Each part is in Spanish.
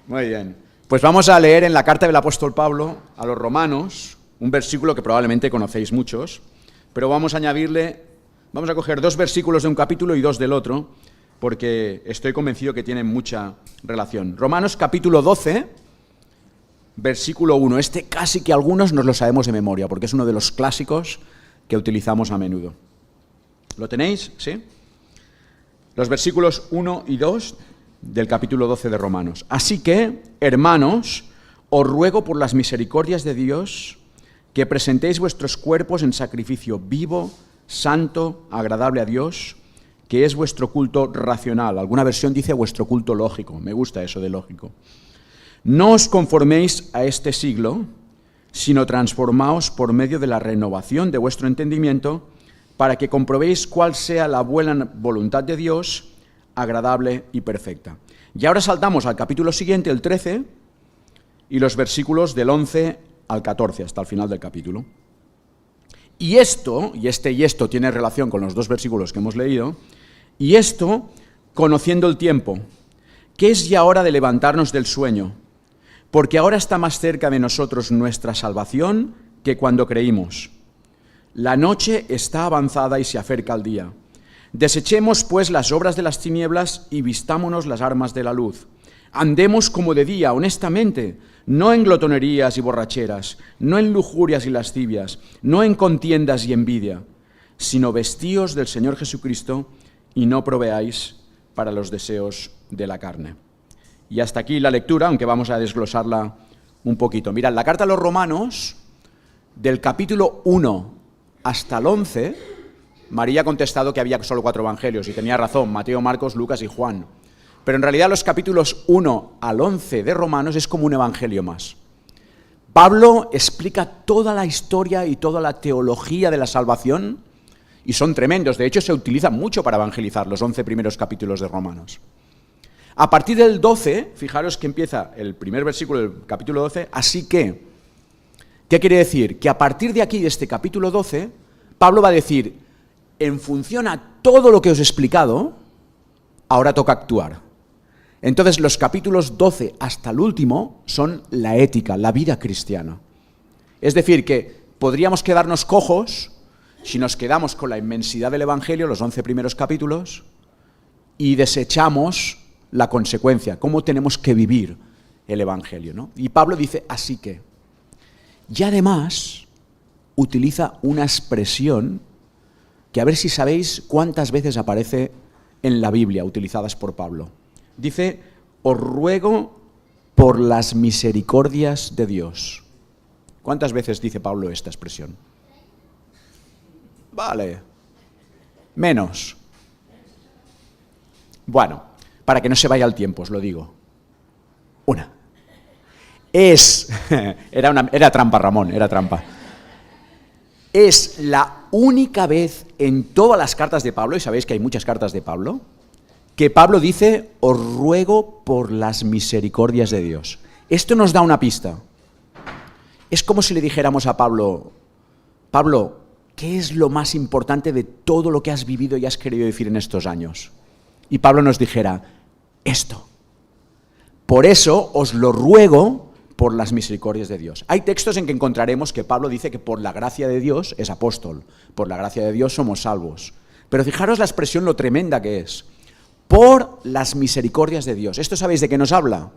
Muy bien. Pues vamos a leer en la carta del apóstol Pablo a los romanos, un versículo que probablemente conocéis muchos, pero vamos a coger 2 versículos de un capítulo y 2 del otro, porque estoy convencido que tienen mucha relación. Romanos capítulo 12, versículo 1. Este casi que algunos nos lo sabemos de memoria, porque es uno de los clásicos que utilizamos a menudo. ¿Lo tenéis? ¿Sí? Los versículos 1 y 2 del capítulo 12 de Romanos. Así que, hermanos, os ruego por las misericordias de Dios que presentéis vuestros cuerpos en sacrificio vivo, santo, agradable a Dios, que es vuestro culto racional. Alguna versión dice vuestro culto lógico. Me gusta eso de lógico. No os conforméis a este siglo, sino transformaos por medio de la renovación de vuestro entendimiento, para que comprobéis cuál sea la buena voluntad de Dios, agradable y perfecta. Y ahora saltamos al capítulo siguiente, el 13, y los versículos del 11 al 14, hasta el final del capítulo. Y esto tiene relación con los 2 versículos que hemos leído, y esto, conociendo el tiempo, que es ya hora de levantarnos del sueño, porque ahora está más cerca de nosotros nuestra salvación que cuando creímos. La noche está avanzada y se acerca el día. Desechemos, pues, las obras de las tinieblas y vistámonos las armas de la luz. Andemos como de día, honestamente, no en glotonerías y borracheras, no en lujurias y lascivias, no en contiendas y envidia, sino vestíos del Señor Jesucristo y no proveáis para los deseos de la carne. Y hasta aquí la lectura, aunque vamos a desglosarla un poquito. Mirad, la carta a los Romanos, del capítulo 1 hasta el 11, María ha contestado que había solo 4 evangelios, y tenía razón, Mateo, Marcos, Lucas y Juan. Pero en realidad los capítulos 1 al 11 de Romanos es como un evangelio más. Pablo explica toda la historia y toda la teología de la salvación, y son tremendos. De hecho, se utilizan mucho para evangelizar los 11 primeros capítulos de Romanos. A partir del 12, fijaros que empieza el primer versículo del capítulo 12, así que, ¿qué quiere decir? Que a partir de aquí, de este capítulo 12, Pablo va a decir, en función a todo lo que os he explicado, ahora toca actuar. Entonces, los capítulos 12 hasta el último son la ética, la vida cristiana. Es decir, que podríamos quedarnos cojos si nos quedamos con la inmensidad del Evangelio, los 11 primeros capítulos, y desechamos la consecuencia, cómo tenemos que vivir el Evangelio, ¿no? Y Pablo dice, así que. Y además utiliza una expresión que a ver si sabéis cuántas veces aparece en la Biblia utilizadas por Pablo. Dice, os ruego por las misericordias de Dios. ¿Cuántas veces dice Pablo esta expresión? Vale, menos. Bueno, para que no se vaya el tiempo, os lo digo. Una. Era trampa, Ramón, era trampa. Es la única vez en todas las cartas de Pablo, y sabéis que hay muchas cartas de Pablo, que Pablo dice, os ruego por las misericordias de Dios. Esto nos da una pista. Es como si le dijéramos a Pablo, Pablo, ¿qué es lo más importante de todo lo que has vivido y has querido decir en estos años? Y Pablo nos dijera, esto. Por eso os lo ruego por las misericordias de Dios. Hay textos en que encontraremos que Pablo dice que por la gracia de Dios es apóstol, por la gracia de Dios somos salvos. Pero fijaros la expresión lo tremenda que es. Por las misericordias de Dios. ¿Esto sabéis de qué nos habla?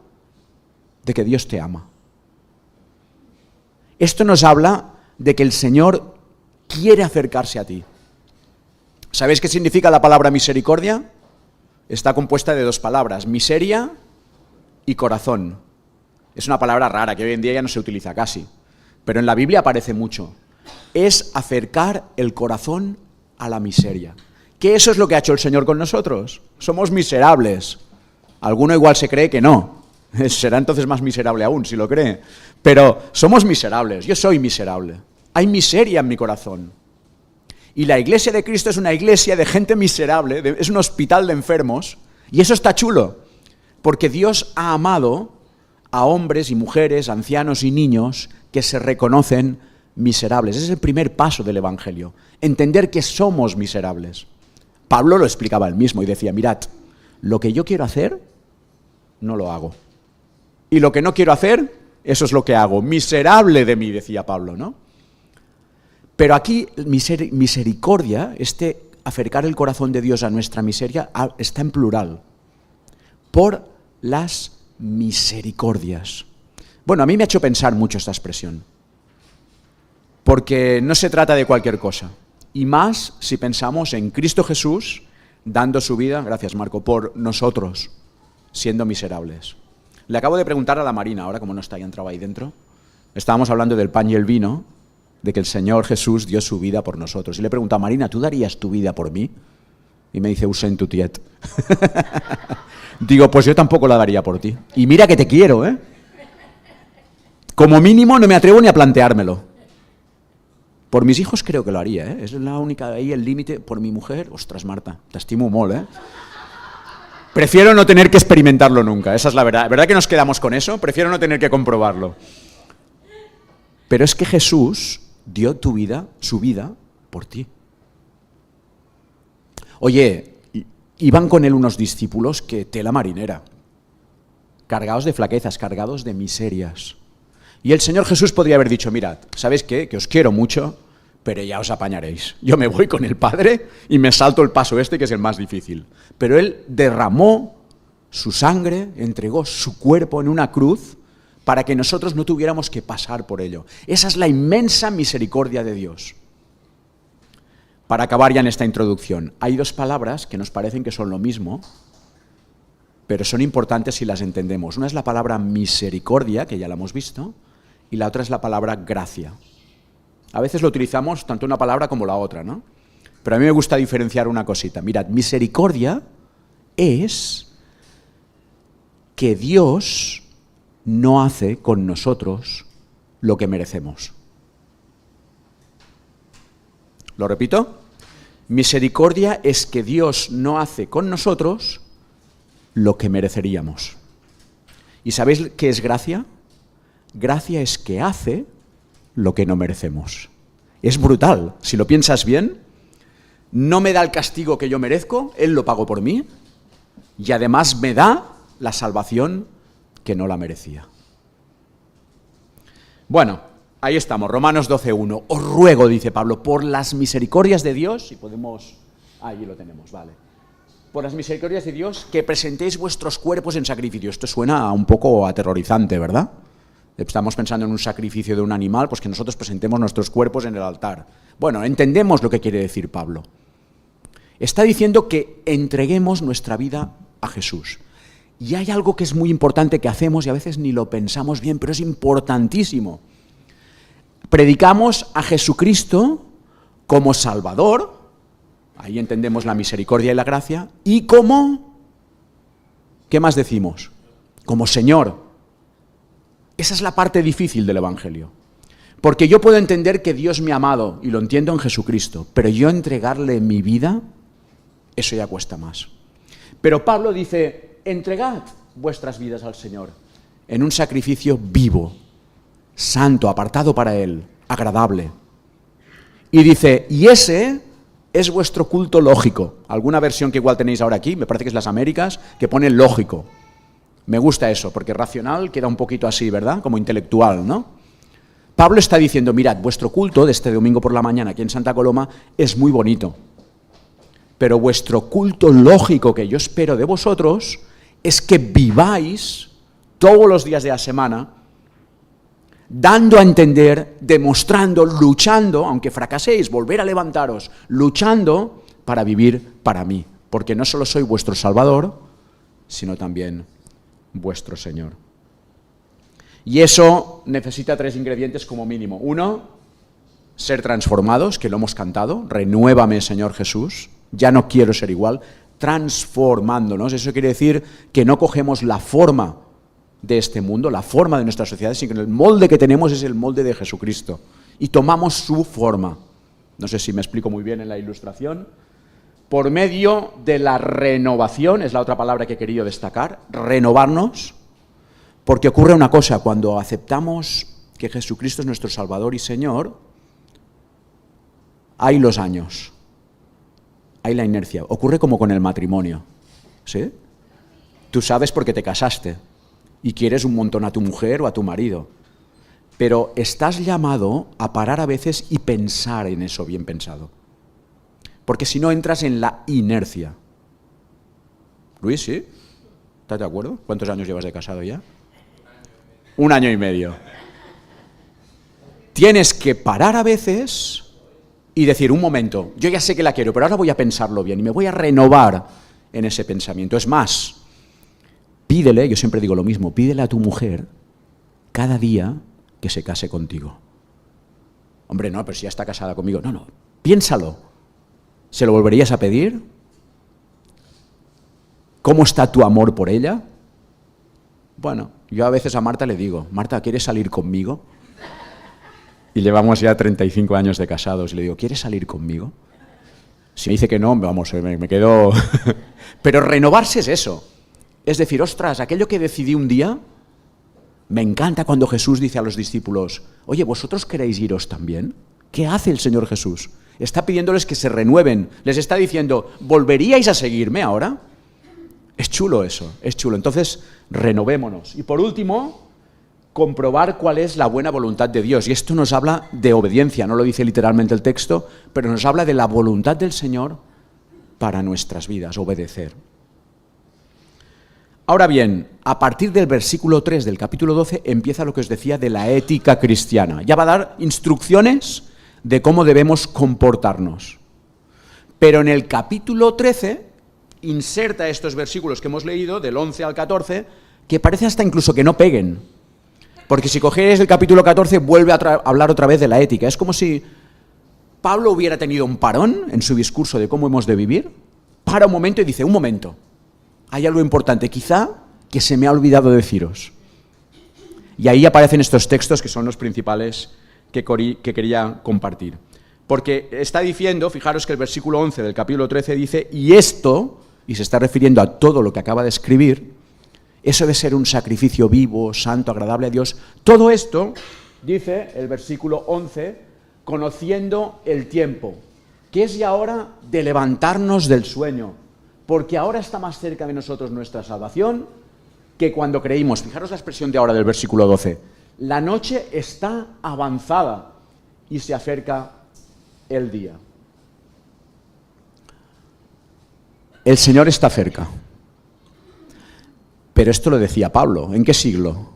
De que Dios te ama. Esto nos habla de que el Señor quiere acercarse a ti. ¿Sabéis qué significa la palabra misericordia? Está compuesta de 2 palabras, miseria y corazón. Es una palabra rara que hoy en día ya no se utiliza casi, pero en la Biblia aparece mucho. Es acercar el corazón a la miseria. Que eso es lo que ha hecho el Señor con nosotros. Somos miserables. Alguno igual se cree que no. Será entonces más miserable aún si lo cree. Pero somos miserables. Yo soy miserable. Hay miseria en mi corazón. Y la iglesia de Cristo es una iglesia de gente miserable, es un hospital de enfermos. Y eso está chulo. Porque Dios ha amado a hombres y mujeres, ancianos y niños que se reconocen miserables. Ese es el primer paso del Evangelio. Entender que somos miserables. Pablo lo explicaba él mismo y decía, mirad, lo que yo quiero hacer, no lo hago. Y lo que no quiero hacer, eso es lo que hago. Miserable de mí, decía Pablo, ¿no? Pero aquí misericordia, acercar el corazón de Dios a nuestra miseria, está en plural. Por las misericordias. Bueno, a mí me ha hecho pensar mucho esta expresión. Porque no se trata de cualquier cosa. Y más si pensamos en Cristo Jesús dando su vida, gracias Marco, por nosotros, siendo miserables. Le acabo de preguntar a la Marina, ahora como no está, ya entraba ahí dentro, estábamos hablando del pan y el vino, de que el Señor Jesús dio su vida por nosotros. Y le he preguntado, Marina, ¿tú darías tu vida por mí? Y me dice, ho sento, tiet. Digo, pues yo tampoco la daría por ti. Y mira que te quiero, ¿eh? Como mínimo no me atrevo ni a planteármelo. Por mis hijos creo que lo haría, ¿eh? Es la única, ahí el límite. Por mi mujer, ostras, Marta, te estimo molt, ¿eh? Prefiero no tener que experimentarlo nunca, esa es la verdad. ¿Verdad que nos quedamos con eso? Prefiero no tener que comprobarlo. Pero es que Jesús dio su vida, por ti. Oye, iban con él unos discípulos que tela marinera, cargados de flaquezas, cargados de miserias. Y el Señor Jesús podría haber dicho, mirad, ¿sabéis qué? Que os quiero mucho, pero ya os apañaréis. Yo me voy con el Padre y me salto el paso que es el más difícil. Pero Él derramó su sangre, entregó su cuerpo en una cruz para que nosotros no tuviéramos que pasar por ello. Esa es la inmensa misericordia de Dios. Para acabar ya en esta introducción, hay dos palabras que nos parecen que son lo mismo, pero son importantes si las entendemos. Una es la palabra misericordia, que ya la hemos visto, y la otra es la palabra gracia. A veces lo utilizamos tanto una palabra como la otra, ¿no? Pero a mí me gusta diferenciar una cosita. Mirad, misericordia es que Dios no hace con nosotros lo que merecemos. ¿Lo repito? Misericordia es que Dios no hace con nosotros lo que mereceríamos. ¿Y sabéis qué es gracia? Gracia es que hace lo que no merecemos. Es brutal. Si lo piensas bien, no me da el castigo que yo merezco, Él lo pagó por mí, y además me da la salvación que no la merecía. Bueno, ahí estamos, Romanos 12:1. Os ruego, dice Pablo, por las misericordias de Dios, si podemos... Allí lo tenemos, vale. Por las misericordias de Dios, que presentéis vuestros cuerpos en sacrificio. Esto suena un poco aterrorizante, ¿verdad? Estamos pensando en un sacrificio de un animal, pues que nosotros presentemos nuestros cuerpos en el altar. Bueno, entendemos lo que quiere decir Pablo. Está diciendo que entreguemos nuestra vida a Jesús. Y hay algo que es muy importante que hacemos y a veces ni lo pensamos bien, pero es importantísimo. Predicamos a Jesucristo como Salvador, ahí entendemos la misericordia y la gracia, y como, ¿qué más decimos? Como Señor. Esa es la parte difícil del Evangelio. Porque yo puedo entender que Dios me ha amado, y lo entiendo en Jesucristo, pero yo entregarle mi vida, eso ya cuesta más. Pero Pablo dice, entregad vuestras vidas al Señor en un sacrificio vivo, santo, apartado para Él, agradable. Y dice, y ese es vuestro culto lógico. Alguna versión que igual tenéis ahora aquí, me parece que es las Américas, que pone lógico. Me gusta eso, porque racional queda un poquito así, ¿verdad? Como intelectual, ¿no? Pablo está diciendo, mirad, vuestro culto de este domingo por la mañana aquí en Santa Coloma es muy bonito. Pero vuestro culto lógico que yo espero de vosotros es que viváis todos los días de la semana dando a entender, demostrando, luchando, aunque fracaséis, volver a levantaros, luchando para vivir para mí. Porque no solo soy vuestro Salvador, sino también vuestro Señor. Y eso necesita 3 ingredientes como mínimo. 1, ser transformados, que lo hemos cantado. Renuévame, Señor Jesús. Ya no quiero ser igual. Transformándonos. Eso quiere decir que no cogemos la forma de este mundo, la forma de nuestra sociedad, sino que el molde que tenemos es el molde de Jesucristo. Y tomamos su forma. No sé si me explico muy bien en la ilustración. Por medio de la renovación, es la otra palabra que he querido destacar, renovarnos, porque ocurre una cosa, cuando aceptamos que Jesucristo es nuestro Salvador y Señor, hay los años, hay la inercia. Ocurre como con el matrimonio, ¿sí? Tú sabes porque te casaste, y quieres un montón a tu mujer o a tu marido. Pero estás llamado a parar a veces y pensar en eso bien pensado. Porque si no entras en la inercia. Luis, ¿sí? ¿Estás de acuerdo? ¿Cuántos años llevas de casado ya? 1 año y medio. Tienes que parar a veces y decir, un momento, yo ya sé que la quiero, pero ahora voy a pensarlo bien y me voy a renovar en ese pensamiento. Es más, pídele, yo siempre digo lo mismo, pídele a tu mujer cada día que se case contigo. Hombre, no, pero si ya está casada conmigo. No, piénsalo. ¿Se lo volverías a pedir? ¿Cómo está tu amor por ella? Bueno, yo a veces a Marta le digo, Marta, ¿quieres salir conmigo? Y llevamos ya 35 años de casados y le digo, ¿quieres salir conmigo? Si me dice que no, vamos, me quedo... Pero renovarse es eso. Es decir, ostras, aquello que decidí un día, me encanta cuando Jesús dice a los discípulos, oye, ¿vosotros queréis iros también? ¿Qué hace el Señor Jesús? Está pidiéndoles que se renueven. Les está diciendo, ¿volveríais a seguirme ahora? Es chulo eso, es chulo. Entonces, renovémonos. Y por último, comprobar cuál es la buena voluntad de Dios. Y esto nos habla de obediencia, no lo dice literalmente el texto, pero nos habla de la voluntad del Señor para nuestras vidas, obedecer. Ahora bien, a partir del versículo 3 del capítulo 12 empieza lo que os decía de la ética cristiana. Ya va a dar instrucciones de cómo debemos comportarnos. Pero en el capítulo 13 inserta estos versículos que hemos leído, del 11 al 14, que parece hasta incluso que no peguen. Porque si cogéis el capítulo 14, vuelve a hablar otra vez de la ética. Es como si Pablo hubiera tenido un parón en su discurso de cómo hemos de vivir, para un momento y dice, un momento, hay algo importante, quizá que se me ha olvidado deciros. Y ahí aparecen estos textos que son los principales que quería compartir. Porque está diciendo, fijaros que el versículo 11 del capítulo 13 dice, y esto, y se está refiriendo a todo lo que acaba de escribir, eso de ser un sacrificio vivo, santo, agradable a Dios, todo esto, dice el versículo 11, conociendo el tiempo, que es ya hora de levantarnos del sueño, porque ahora está más cerca de nosotros nuestra salvación que cuando creímos. Fijaros la expresión de ahora del versículo 12. La noche está avanzada y se acerca el día. El Señor está cerca. Pero esto lo decía Pablo. ¿En qué siglo?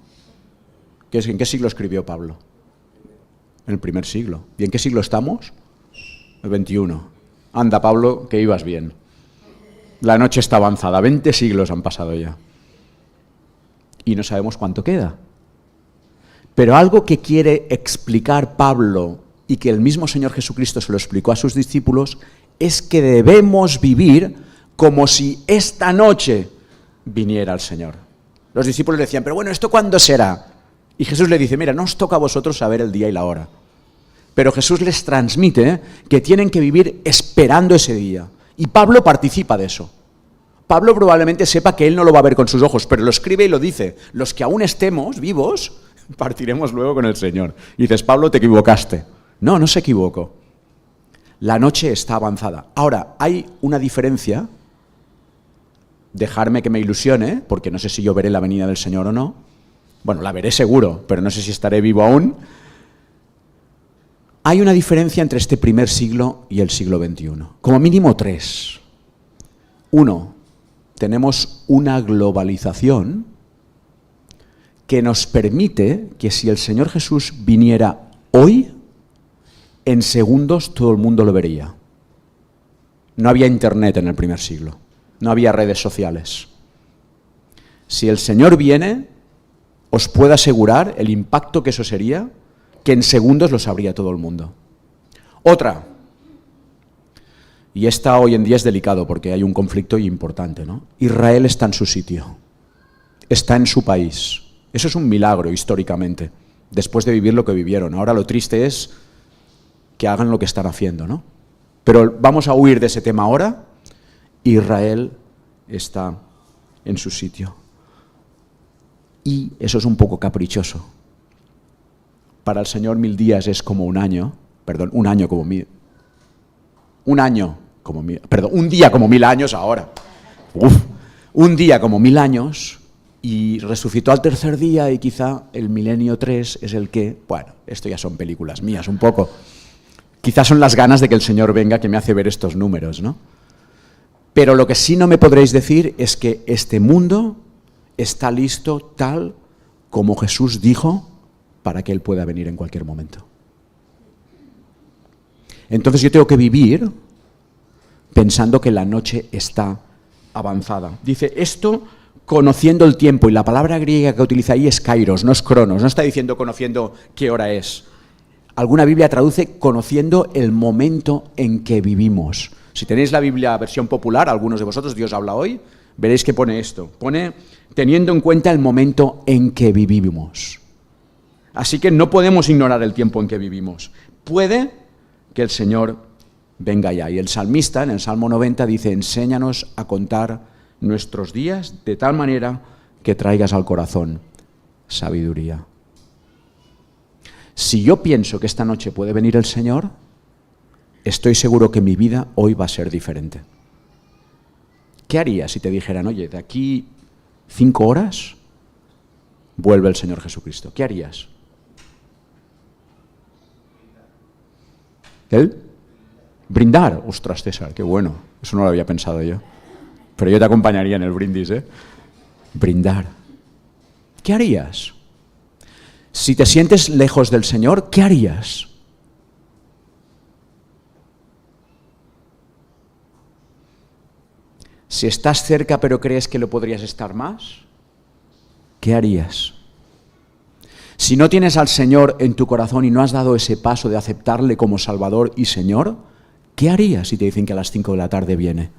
¿En qué siglo escribió Pablo? En el primer siglo. ¿Y en qué siglo estamos? El 21. Anda, Pablo, que ibas bien. La noche está avanzada. 20 siglos han pasado ya. Y no sabemos cuánto queda. Pero algo que quiere explicar Pablo y que el mismo Señor Jesucristo se lo explicó a sus discípulos es que debemos vivir como si esta noche viniera el Señor. Los discípulos le decían, pero bueno, ¿esto cuándo será? Y Jesús le dice, mira, no os toca a vosotros saber el día y la hora. Pero Jesús les transmite que tienen que vivir esperando ese día. Y Pablo participa de eso. Pablo probablemente sepa que él no lo va a ver con sus ojos, pero lo escribe y lo dice. Los que aún estemos vivos, partiremos luego con el Señor. Y dices, Pablo, te equivocaste. No, no se equivocó. La noche está avanzada. Ahora, hay una diferencia. Dejarme que me ilusione, porque no sé si yo veré la venida del Señor o no. Bueno, la veré seguro, pero no sé si estaré vivo aún. Hay una diferencia entre este primer siglo y el siglo XXI. Como mínimo 3. 1, tenemos una globalización que nos permite que si el Señor Jesús viniera hoy, en segundos todo el mundo lo vería. No había internet en el primer siglo. No había redes sociales. Si el Señor viene, os puedo asegurar el impacto que eso sería, que en segundos lo sabría todo el mundo. Otra, y esta hoy en día es delicado porque hay un conflicto importante, ¿no? Israel está en su sitio, está en su país. Eso es un milagro históricamente, después de vivir lo que vivieron. Ahora lo triste es que hagan lo que están haciendo, ¿no? Pero vamos a huir de ese tema ahora. Israel está en su sitio. Y eso es un poco caprichoso. Para el Señor 1000 días es como un año, un año como 1000. Un día como 1000 años ahora. Un día como 1000 años, y resucitó al tercer día y quizá el milenio 3 es el que, bueno, esto ya son películas mías un poco, quizás son las ganas de que el Señor venga que me hace ver estos números, ¿no? Pero lo que sí no me podréis decir es que este mundo está listo tal como Jesús dijo para que Él pueda venir en cualquier momento. Entonces yo tengo que vivir pensando que la noche está avanzada. Dice esto conociendo el tiempo, y la palabra griega que utiliza ahí es kairos, no es cronos, no está diciendo conociendo qué hora es. Alguna Biblia traduce conociendo el momento en que vivimos. Si tenéis la Biblia versión popular, algunos de vosotros, Dios habla hoy, veréis que pone esto. Pone teniendo en cuenta el momento en que vivimos. Así que no podemos ignorar el tiempo en que vivimos. Puede que el Señor venga ya. Y el salmista, en el Salmo 90, dice, enséñanos a contar nuestros días de tal manera que traigas al corazón sabiduría. Si yo pienso que esta noche puede venir el Señor, estoy seguro que mi vida hoy va a ser diferente. ¿Qué harías si te dijeran, oye, de aquí 5 horas vuelve el Señor Jesucristo? ¿Qué harías? ¿Él? Brindar. Ostras, César, qué bueno. Eso no lo había pensado yo. Pero yo te acompañaría en el brindis, ¿eh? Brindar. ¿Qué harías? Si te sientes lejos del Señor, ¿qué harías? Si estás cerca pero crees que lo podrías estar más, ¿qué harías? Si no tienes al Señor en tu corazón y no has dado ese paso de aceptarle como Salvador y Señor, ¿qué harías si te dicen que a las 5 de la tarde viene?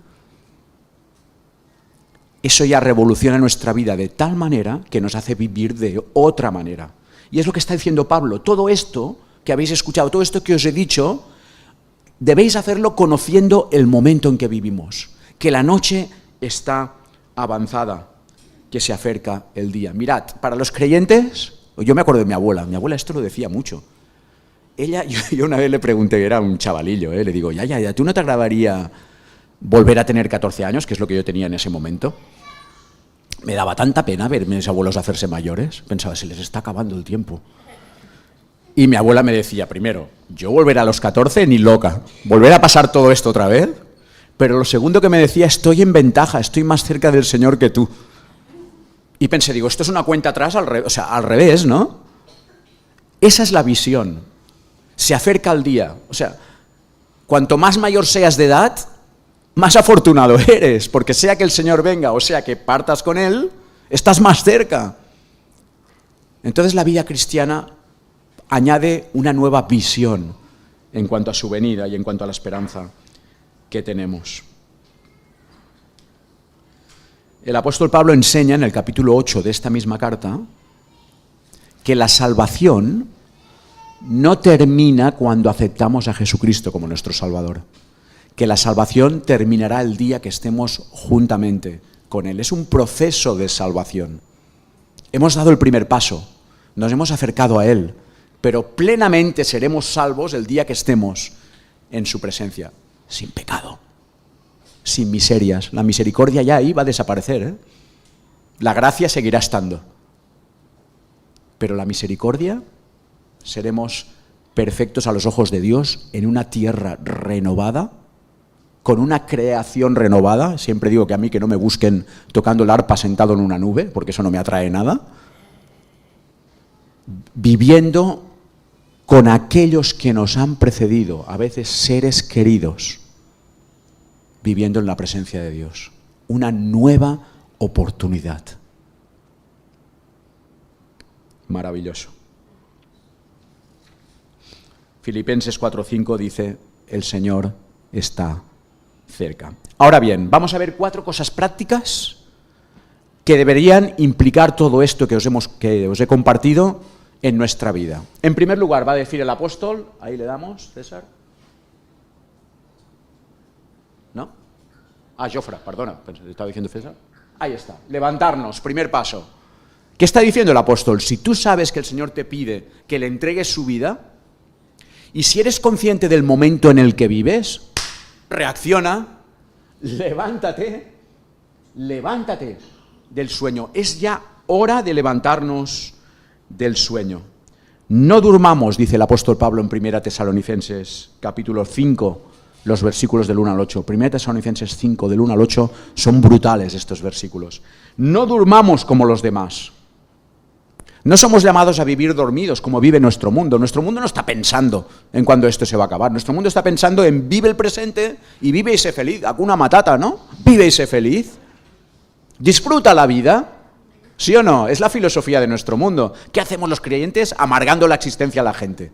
Eso ya revoluciona nuestra vida de tal manera que nos hace vivir de otra manera. Y es lo que está diciendo Pablo. Todo esto que habéis escuchado, todo esto que os he dicho, debéis hacerlo conociendo el momento en que vivimos. Que la noche está avanzada, que se acerca el día. Mirad, para los creyentes, yo me acuerdo de mi abuela esto lo decía mucho. Ella, yo una vez le pregunté, era un chavalillo, le digo, ya, ¿tú no te agradaría volver a tener 14 años, que es lo que yo tenía en ese momento? Me daba tanta pena ver a mis abuelos hacerse mayores, pensaba, se les está acabando el tiempo. Y mi abuela me decía, primero, yo volver a los 14 ni loca, volver a pasar todo esto otra vez. Pero lo segundo que me decía, estoy en ventaja, estoy más cerca del Señor que tú. Y pensé, digo, esto es una cuenta atrás, al revés, ¿no? Esa es la visión. Se acerca el día. O sea, cuanto más mayor seas de edad, más afortunado eres, porque sea que el Señor venga o sea que partas con Él, estás más cerca. Entonces la vida cristiana añade una nueva visión en cuanto a su venida y en cuanto a la esperanza que tenemos. El apóstol Pablo enseña en el capítulo 8 de esta misma carta que la salvación no termina cuando aceptamos a Jesucristo como nuestro Salvador, que la salvación terminará el día que estemos juntamente con Él. Es un proceso de salvación. Hemos dado el primer paso, nos hemos acercado a Él, pero plenamente seremos salvos el día que estemos en su presencia. Sin pecado, sin miserias. La misericordia ya ahí va a desaparecer, ¿eh? La gracia seguirá estando. Pero la misericordia, seremos perfectos a los ojos de Dios en una tierra renovada, con una creación renovada. Siempre digo que a mí que no me busquen tocando el arpa sentado en una nube, porque eso no me atrae nada. Viviendo con aquellos que nos han precedido, a veces seres queridos, viviendo en la presencia de Dios. Una nueva oportunidad. Maravilloso. Filipenses 4:5 dice, el Señor está cerca. Ahora bien, vamos a ver 4 cosas prácticas que deberían implicar todo esto que os he compartido en nuestra vida. En primer lugar, va a decir el apóstol, ahí le damos, César. ¿No? Jofra, perdona, estaba diciendo César. Ahí está, levantarnos, primer paso. ¿Qué está diciendo el apóstol? Si tú sabes que el Señor te pide que le entregues su vida, y si eres consciente del momento en el que vives, reacciona, levántate del sueño. Es ya hora de levantarnos del sueño. No durmamos, dice el apóstol Pablo en 1 Tesalonicenses, capítulo 5, los versículos del 1 al 8. 1 Tesalonicenses 5, del 1 al 8, son brutales estos versículos. No durmamos como los demás. No somos llamados a vivir dormidos como vive nuestro mundo. Nuestro mundo no está pensando en cuándo esto se va a acabar. Nuestro mundo está pensando en vive el presente y vive y sé feliz. Hakuna Matata, ¿no? Vive y sé feliz. Disfruta la vida. ¿Sí o no? Es la filosofía de nuestro mundo. ¿Qué hacemos los creyentes? Amargando la existencia a la gente.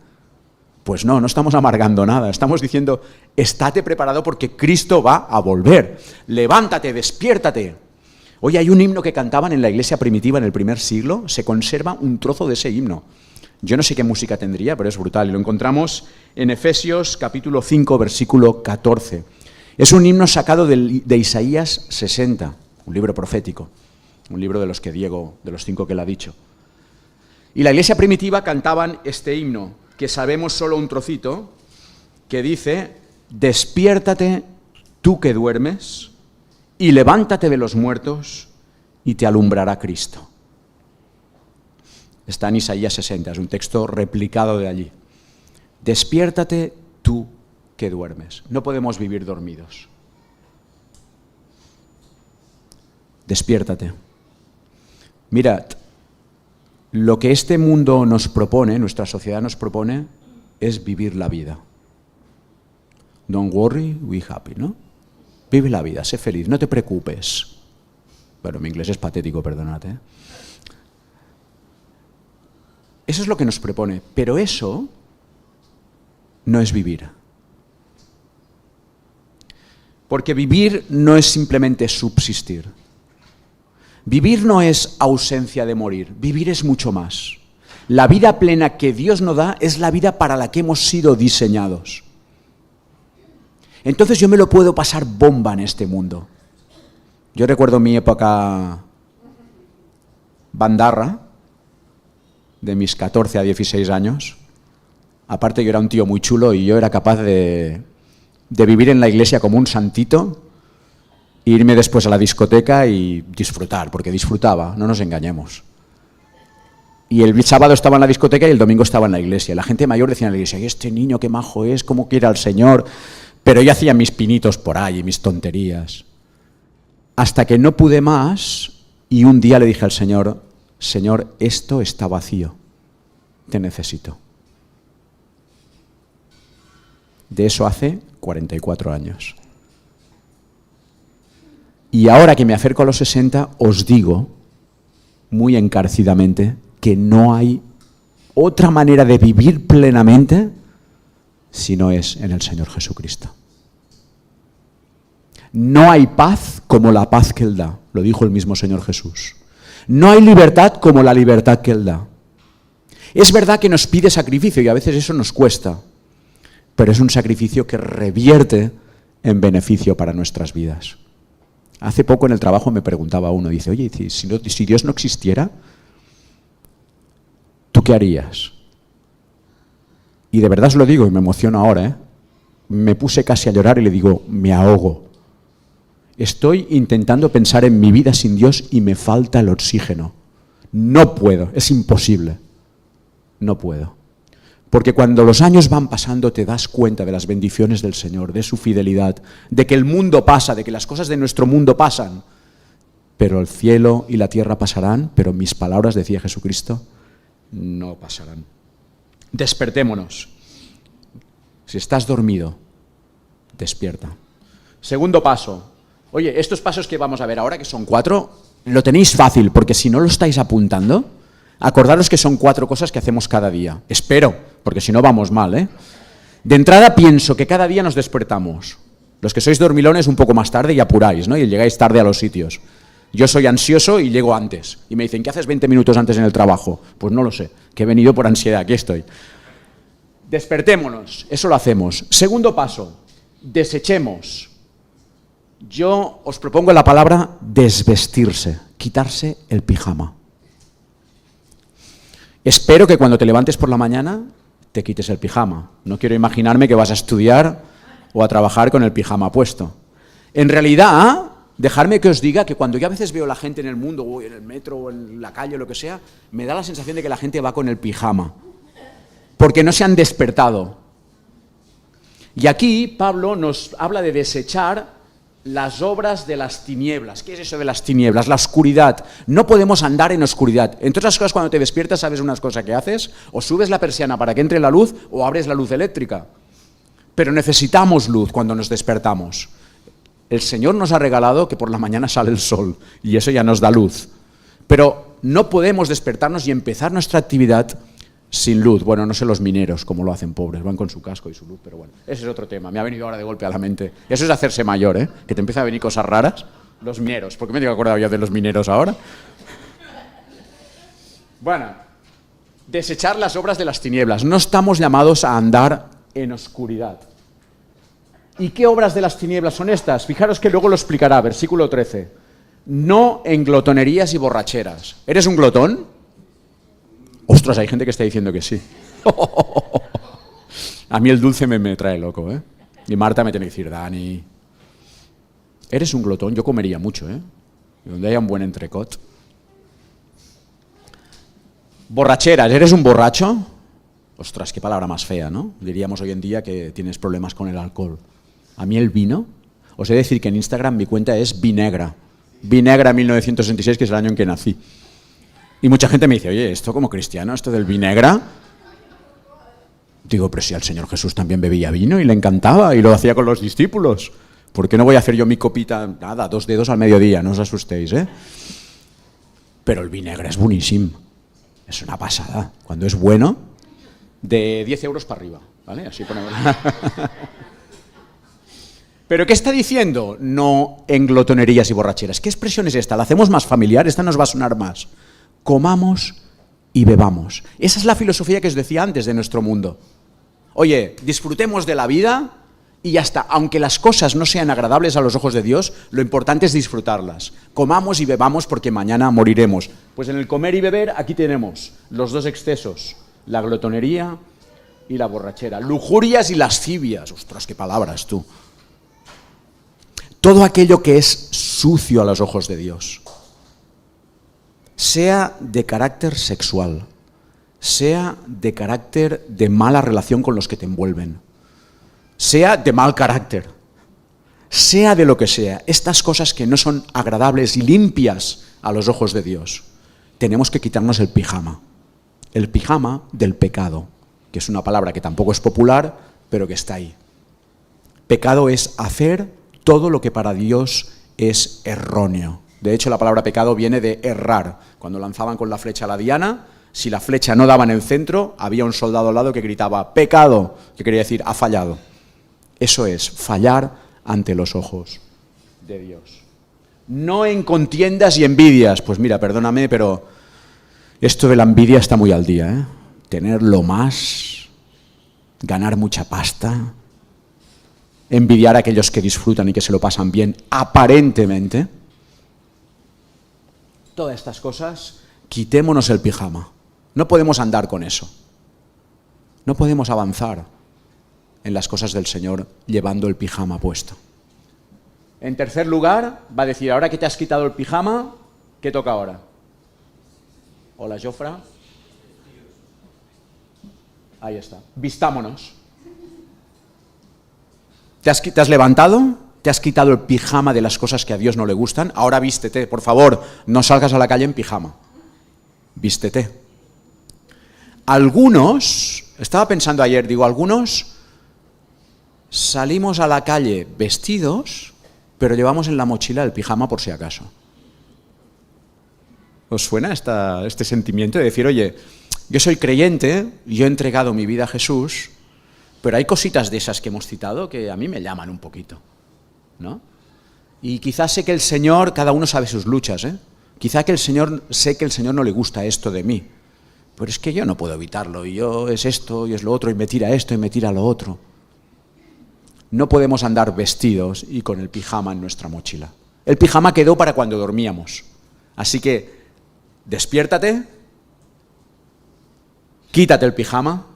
Pues no estamos amargando nada. Estamos diciendo, estate preparado porque Cristo va a volver. Levántate, despiértate. Oye, hay un himno que cantaban en la iglesia primitiva en el primer siglo, se conserva un trozo de ese himno. Yo no sé qué música tendría, pero es brutal. Y lo encontramos en Efesios capítulo 5, versículo 14. Es un himno sacado de Isaías 60, un libro profético, un libro de los que Diego, de los 5 que él ha dicho. Y la iglesia primitiva cantaban este himno, que sabemos solo un trocito, que dice, despiértate tú que duermes, y levántate de los muertos, y te alumbrará Cristo. Está en Isaías 60, es un texto replicado de allí. Despiértate tú que duermes. No podemos vivir dormidos. Despiértate. Mirad, lo que este mundo nos propone, nuestra sociedad nos propone, es vivir la vida. Don't worry, be happy, ¿no? Vive la vida, sé feliz, no te preocupes. Bueno, mi inglés es patético, perdonad, ¿eh? Eso es lo que nos propone, pero eso no es vivir. Porque vivir no es simplemente subsistir. Vivir no es ausencia de morir, vivir es mucho más. La vida plena que Dios nos da es la vida para la que hemos sido diseñados. Entonces yo me lo puedo pasar bomba en este mundo. Yo recuerdo mi época bandarra, de mis 14 a 16 años. Aparte yo era un tío muy chulo y yo era capaz de vivir en la iglesia como un santito, e irme después a la discoteca y disfrutar, porque disfrutaba, no nos engañemos. Y el sábado estaba en la discoteca y el domingo estaba en la iglesia. La gente mayor decía en la iglesia, este niño qué majo es, cómo quiere al Señor. Pero yo hacía mis pinitos por ahí, mis tonterías. Hasta que no pude más y un día le dije al Señor, Señor, esto está vacío, te necesito. De eso hace 44 años. Y ahora que me acerco a los 60, os digo, muy encarecidamente, que no hay otra manera de vivir plenamente si no es en el Señor Jesucristo. No hay paz como la paz que Él da, lo dijo el mismo Señor Jesús. No hay libertad como la libertad que Él da. Es verdad que nos pide sacrificio y a veces eso nos cuesta, pero es un sacrificio que revierte en beneficio para nuestras vidas. Hace poco en el trabajo me preguntaba uno, dice, oye, si Dios no existiera, ¿tú qué harías? Y de verdad os lo digo, y me emociono ahora, ¿eh? Me puse casi a llorar y le digo, me ahogo. Estoy intentando pensar en mi vida sin Dios y me falta el oxígeno. No puedo, es imposible. No puedo. Porque cuando los años van pasando te das cuenta de las bendiciones del Señor, de su fidelidad, de que el mundo pasa, de que las cosas de nuestro mundo pasan. Pero el cielo y la tierra pasarán, pero mis palabras, decía Jesucristo, no pasarán. Despertémonos. Si estás dormido, despierta. Segundo paso. Oye, estos pasos que vamos a ver ahora, que son 4, lo tenéis fácil, porque si no lo estáis apuntando, acordaros que son 4 cosas que hacemos cada día. Espero, porque si no vamos mal, ¿eh? De entrada pienso que cada día nos despertamos. Los que sois dormilones un poco más tarde y apuráis, ¿no? Y llegáis tarde a los sitios. Yo soy ansioso y llego antes. Y me dicen, ¿qué haces 20 minutos antes en el trabajo? Pues no lo sé, que he venido por ansiedad, aquí estoy. Despertémonos, eso lo hacemos. Segundo paso, desechemos. Yo os propongo la palabra desvestirse, quitarse el pijama. Espero que cuando te levantes por la mañana te quites el pijama. No quiero imaginarme que vas a estudiar o a trabajar con el pijama puesto. En realidad, Dejarme que os diga que cuando yo a veces veo a la gente en el mundo, o en el metro, o en la calle, o lo que sea, me da la sensación de que la gente va con el pijama, porque no se han despertado. Y aquí Pablo nos habla de desechar las obras de las tinieblas. ¿Qué es eso de las tinieblas? La oscuridad. No podemos andar en oscuridad. Entre otras cosas, cuando te despiertas, ¿sabes unas cosas que haces? O subes la persiana para que entre la luz, o abres la luz eléctrica. Pero necesitamos luz cuando nos despertamos. El Señor nos ha regalado que por la mañana sale el sol, y eso ya nos da luz. Pero no podemos despertarnos y empezar nuestra actividad sin luz. Bueno, no sé los mineros cómo lo hacen, pobres, van con su casco y su luz, pero bueno, ese es otro tema, me ha venido ahora de golpe a la mente. Eso es hacerse mayor, ¿eh? Que te empiezan a venir cosas raras. Los mineros, ¿por qué me tengo que acordar yo de los mineros ahora? Bueno, desechar las obras de las tinieblas. No estamos llamados a andar en oscuridad. ¿Y qué obras de las tinieblas son estas? Fijaros que luego lo explicará, versículo 13. No en glotonerías y borracheras. ¿Eres un glotón? Ostras, hay gente que está diciendo que sí. A mí el dulce me trae loco, ¿eh? Y Marta me tiene que decir, Dani, ¿eres un glotón? Yo comería mucho, ¿eh? Donde haya un buen entrecot. Borracheras, ¿eres un borracho? Ostras, qué palabra más fea, ¿no? Diríamos hoy en día que tienes problemas con el alcohol. A mí el vino, os he de decir que en Instagram mi cuenta es Vinegra. Vinegra 1966, que es el año en que nací. Y mucha gente me dice, oye, esto como cristiano, esto del vinegra. Digo, pero si al Señor Jesús también bebía vino y le encantaba y lo hacía con los discípulos. ¿Por qué no voy a hacer yo mi copita? Nada, 2 dedos al mediodía, no os asustéis, ¿eh? Pero el vinagre es buenísimo. Es una pasada. Cuando es bueno, de 10 euros para arriba, ¿vale? Así ponemos. ¿Pero qué está diciendo? No en glotonerías y borracheras. ¿Qué expresión es esta? ¿La hacemos más familiar? Esta nos va a sonar más. Comamos y bebamos. Esa es la filosofía que os decía antes de nuestro mundo. Oye, disfrutemos de la vida y ya está. Aunque las cosas no sean agradables a los ojos de Dios, lo importante es disfrutarlas. Comamos y bebamos porque mañana moriremos. Pues en el comer y beber aquí tenemos los dos excesos, la glotonería y la borrachera. Lujurias y lascivias. Ostras, qué palabras tú. Todo aquello que es sucio a los ojos de Dios. Sea de carácter sexual, sea de carácter de mala relación con los que te envuelven, sea de mal carácter, sea de lo que sea, estas cosas que no son agradables y limpias a los ojos de Dios, tenemos que quitarnos el pijama del pecado, que es una palabra que tampoco es popular, pero que está ahí. Pecado es hacer todo lo que para Dios es erróneo. De hecho, la palabra pecado viene de errar. Cuando lanzaban con la flecha a la diana, si la flecha no daba en el centro, había un soldado al lado que gritaba pecado, que quería decir ha fallado. Eso es fallar ante los ojos de Dios. No en contiendas y envidias. Pues mira, perdóname, pero esto de la envidia está muy al día, ¿eh? Tener lo más, ganar mucha pasta, envidiar a aquellos que disfrutan y que se lo pasan bien, aparentemente. Todas estas cosas, quitémonos el pijama. No podemos andar con eso. No podemos avanzar en las cosas del Señor llevando el pijama puesto. En tercer lugar, va a decir, ahora que te has quitado el pijama, ¿qué toca ahora? Hola, Jofra. Ahí está. Vistámonos. ¿Te has levantado? ¿Te has quitado el pijama de las cosas que a Dios no le gustan? Ahora vístete, por favor, no salgas a la calle en pijama. Vístete. Algunos, estaba pensando ayer, algunos salimos a la calle vestidos, pero llevamos en la mochila el pijama por si acaso. ¿Os suena este sentimiento de decir, oye, yo soy creyente, yo he entregado mi vida a Jesús, pero hay cositas de esas que hemos citado que a mí me llaman un poquito, ¿no? Y quizás sé que el Señor, cada uno sabe sus luchas, ¿eh? Quizá sé que el Señor no le gusta esto de mí, pero es que yo no puedo evitarlo, y yo es esto, y es lo otro, y me tira esto, y me tira lo otro. No podemos andar vestidos y con el pijama en nuestra mochila. El pijama quedó para cuando dormíamos. Así que, despiértate, quítate el pijama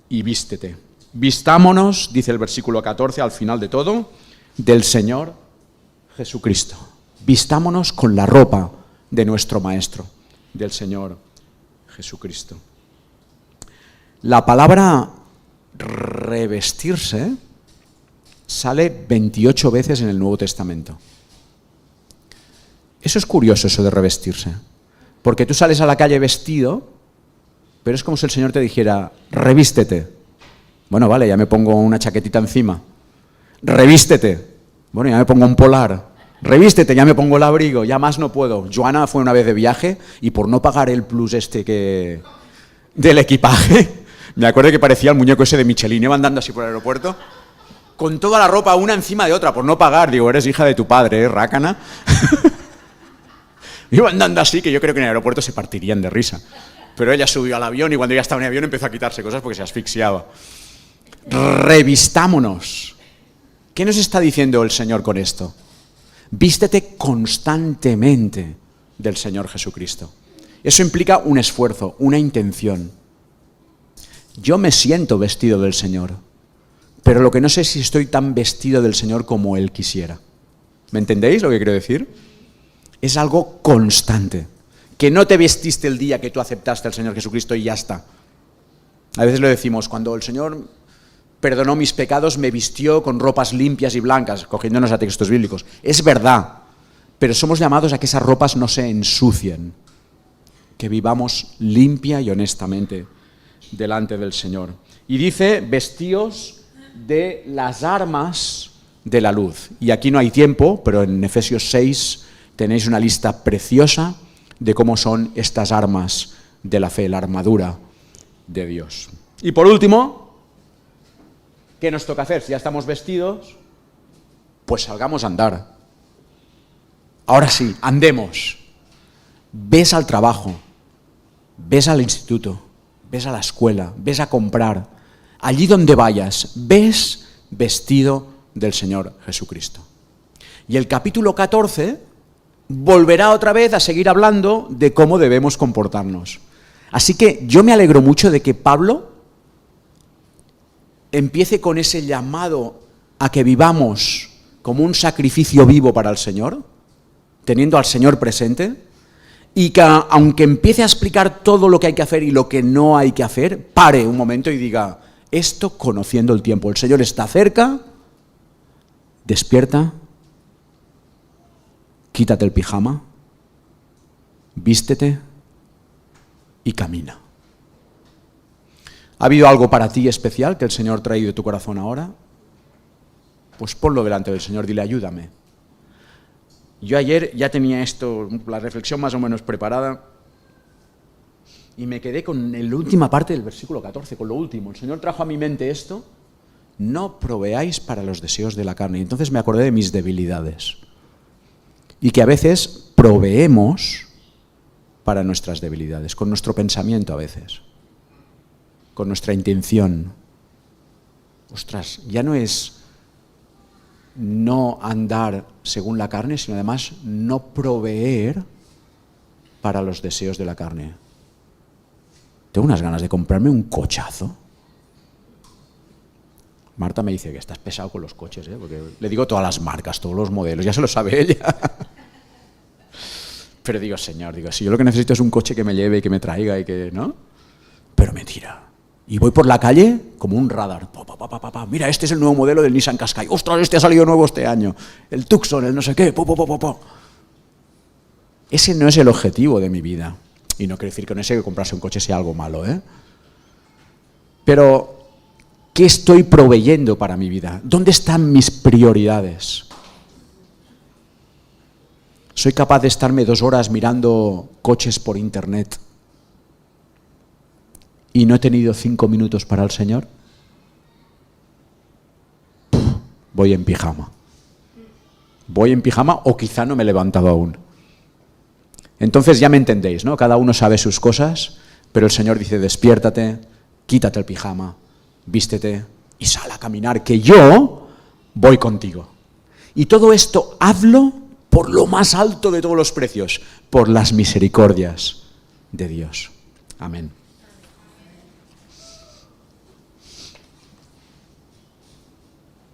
y vístete. Vistámonos, dice el versículo 14 al final de todo, del Señor Jesucristo. Vistámonos con la ropa de nuestro Maestro, del Señor Jesucristo. La palabra revestirse sale 28 veces en el Nuevo Testamento. Eso es curioso, eso de revestirse. Porque tú sales a la calle vestido, pero es como si el Señor te dijera, revístete. Bueno, vale, ya me pongo una chaquetita encima. Revístete. Bueno, ya me pongo un polar. Revístete, ya me pongo el abrigo, ya más no puedo. Joana fue una vez de viaje y por no pagar el plus del equipaje, me acuerdo que parecía el muñeco ese de Michelin, iba andando así por el aeropuerto, con toda la ropa una encima de otra, por no pagar. Digo, eres hija de tu padre, rácana. Iba andando así, que yo creo que en el aeropuerto se partirían de risa. Pero ella subió al avión y cuando ya estaba en el avión empezó a quitarse cosas porque se asfixiaba. Revistámonos. ¿Qué nos está diciendo el Señor con esto? Vístete constantemente del Señor Jesucristo. Eso implica un esfuerzo, una intención. Yo me siento vestido del Señor, pero lo que no sé es si estoy tan vestido del Señor como Él quisiera. ¿Me entendéis lo que quiero decir? Es algo constante. Que no te vestiste el día que tú aceptaste al Señor Jesucristo y ya está. A veces lo decimos, cuando el Señor perdonó mis pecados, me vistió con ropas limpias y blancas, cogiéndonos a textos bíblicos. Es verdad, pero somos llamados a que esas ropas no se ensucien, que vivamos limpia y honestamente delante del Señor. Y dice, vestíos de las armas de la luz. Y aquí no hay tiempo, pero en Efesios 6 tenéis una lista preciosa de cómo son estas armas de la fe, la armadura de Dios. Y por último, ¿qué nos toca hacer? Si ya estamos vestidos, pues salgamos a andar. Ahora sí, andemos. Ves al trabajo, ves al instituto, ves a la escuela, ves a comprar. Allí donde vayas, ves vestido del Señor Jesucristo. Y el capítulo 14 volverá otra vez a seguir hablando de cómo debemos comportarnos. Así que yo me alegro mucho de que Pablo empiece con ese llamado a que vivamos como un sacrificio vivo para el Señor, teniendo al Señor presente, y que aunque empiece a explicar todo lo que hay que hacer y lo que no hay que hacer, pare un momento y diga, esto conociendo el tiempo, el Señor está cerca, despierta, quítate el pijama, vístete y camina. ¿Ha habido algo para ti especial que el Señor ha traído de tu corazón ahora? Pues ponlo delante del Señor, dile, ayúdame. Yo ayer ya tenía esto, la reflexión más o menos preparada, y me quedé con la última parte del versículo 14, con lo último. El Señor trajo a mi mente esto, no proveáis para los deseos de la carne. Y entonces me acordé de mis debilidades. Y que a veces proveemos para nuestras debilidades, con nuestro pensamiento a veces, con nuestra intención. Ostras, ya no es no andar según la carne, sino además no proveer para los deseos de la carne. Tengo unas ganas de comprarme un cochazo. Marta me dice que estás pesado con los coches, porque le digo todas las marcas, todos los modelos, ya se lo sabe ella. Pero digo, Señor, si yo lo que necesito es un coche que me lleve y que me traiga y que, ¿no? Pero mentira. Y voy por la calle como un radar. Mira, este es el nuevo modelo del Nissan Qashqai. ¡Ostras, este ha salido nuevo este año! El Tucson, el no sé qué. Ese no es el objetivo de mi vida. Y no quiere decir que con ese que comprarse un coche sea algo malo, ¿eh? Pero, ¿qué estoy proveyendo para mi vida? ¿Dónde están mis prioridades? ¿Soy capaz de estarme 2 horas mirando coches por internet y no he tenido 5 minutos para el Señor? Voy en pijama. Voy en pijama o quizá no me he levantado aún. Entonces ya me entendéis, ¿no? Cada uno sabe sus cosas, pero el Señor dice, despiértate, quítate el pijama, vístete y sal a caminar, que yo voy contigo. Y todo esto hazlo por lo más alto de todos los precios, por las misericordias de Dios. Amén.